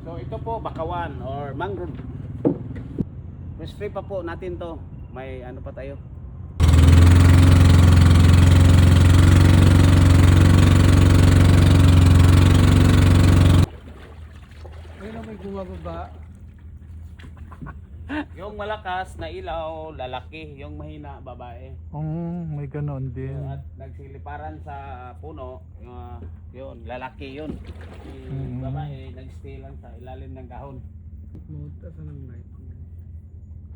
So ito po bakawan or mangrove. Spray pa po natin to. May ano pa tayo. Ayun may bumababa. Yung malakas na ilaw, lalaki. Yung mahina, babae. May ganon din. At nagsiliparan sa puno, yun, lalaki yun. Yung babae, nagstay lang sa ilalim ng dahon. Asan ang light?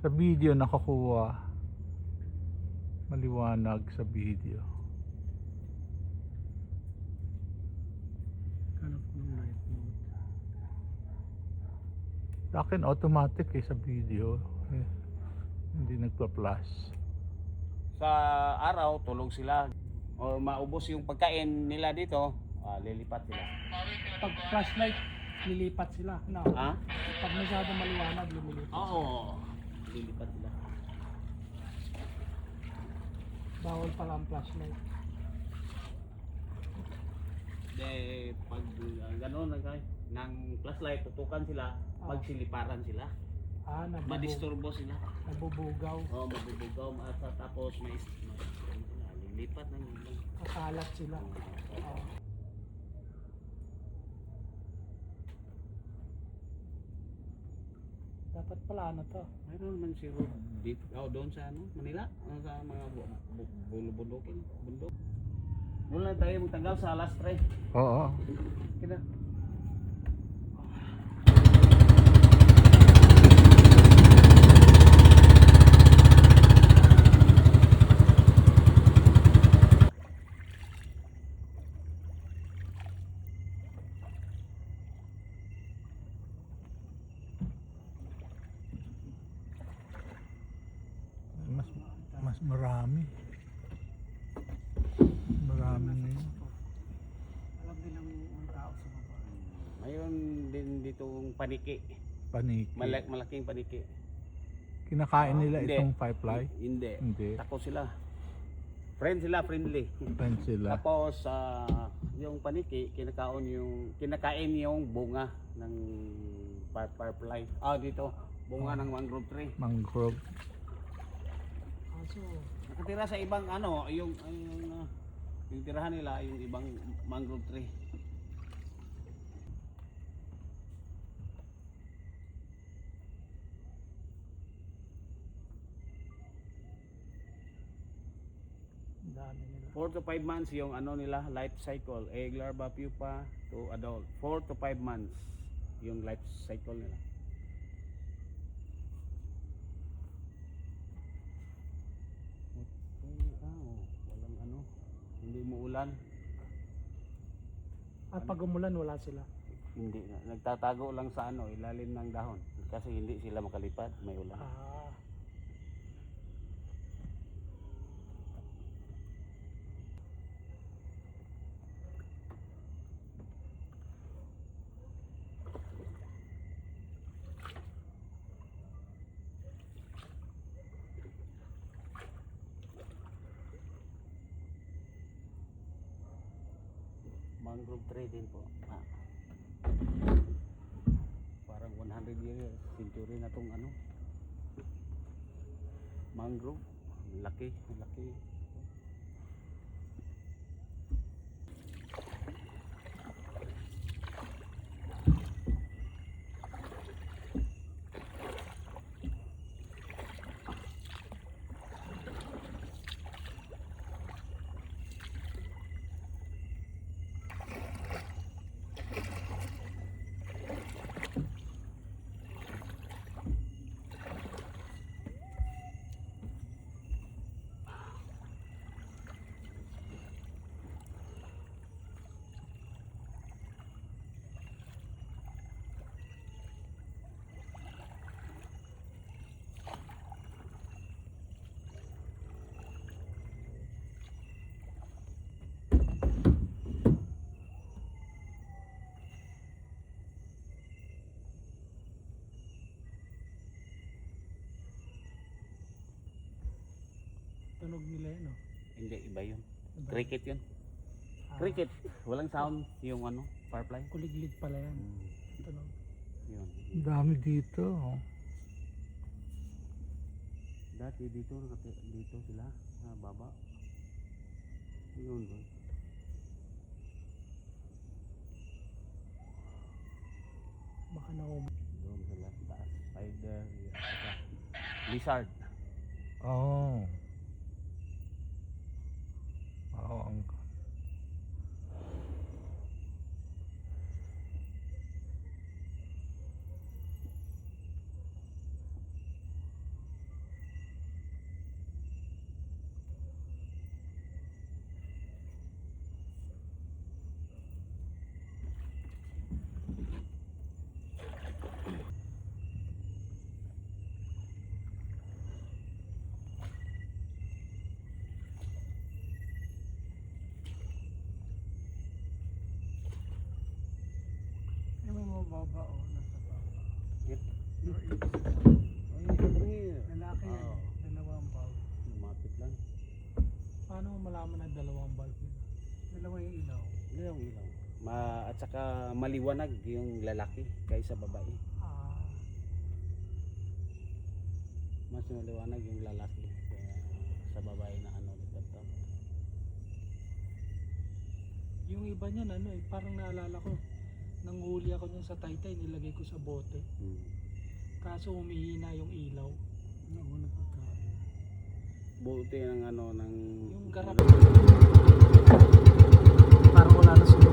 Sa video nakakuha. Maliwanag sa video. Hanap ng light mode. Sa akin automatic sa video. Hindi nagpa-flash. Sa araw, tulog sila. O maubos yung pagkain nila dito, lilipat sila. Pag flashlight, lilipat sila. No. Ha? Pag masyadong maliwanag, lumilipat. Oo. Lilipat sila. Bawal pala ang flashlight. De, pag gano'n ng flashlight, tutukan sila, magsiliparan sila. Madisturbo sila. Nabubugaw. Oo, mabubugaw. At tapos may lilipat ng Kakalat sila. Dapat pala ano to. Mayroon naman si Road Deep. Doon sa Manila. Sa mga bundukin. Bundok. Doon lang tayo magtanggal sa alas 3. Oo. Kita. Mas marami. Marami na yun. Alam nilang mga tao sa baba. Mayroon din ditong paniki. Paniki. Malaking paniki. Kinakain nila Hindi. itong firefly? Hindi. Hindi. Tako sila. Friendly. Friend sila. Tapos yung paniki kinakain yung bunga ng firefly. Dito, bunga ng mangrove tree. Mangrove. So, Nakatira sa ibang yung tirahan nila yung ibang mangrove tree. dami nila. 4 to 5 months yung nila life cycle, egg, larva, pupa to adult. 4 to 5 months yung life cycle nila. Walang hindi mo ulan. At pag umulan, wala sila. Hindi na. Nagtatago lang sa ilalim ng dahon. Kasi hindi sila makalipad, may ulan. Mangrove tree din po. Parang 100 years century na tong mangrove. Laki. Tunog nila yun, no? Hindi, iba yun. Cricket yun. Cricket. Walang sound yung firefly. Kuliglig pala yan. Tunog. Yun. Ang dami dito. Dati dito, dito sila sa baba. Yun doon. Baka na Doon sa last taas. Spider. Saka lizard. Oh. Oo, ang Yung may mababa o nasa baba. Yep. Your age. Ay, come here. Lalaki yan. Oo. Dalawang bulb. Lumapit lang. Paano mo malaman na dalawang bulb nila? Dalawa yung ilaw. Ilaw, ilaw. At saka maliwanag yung lalaki kaysa babae. Ah, Mas maliwanag yung lalaki kaya sa babae na ano dito. yung iba niyan ano eh, parang naalala ko. Nanghuli ako niyan sa Taytay, nilagay ko sa bote. Kaso humihina yung ilaw. Ano nagkakaroon? Buti ng ano ng Yung garap. Parang wala na sunog.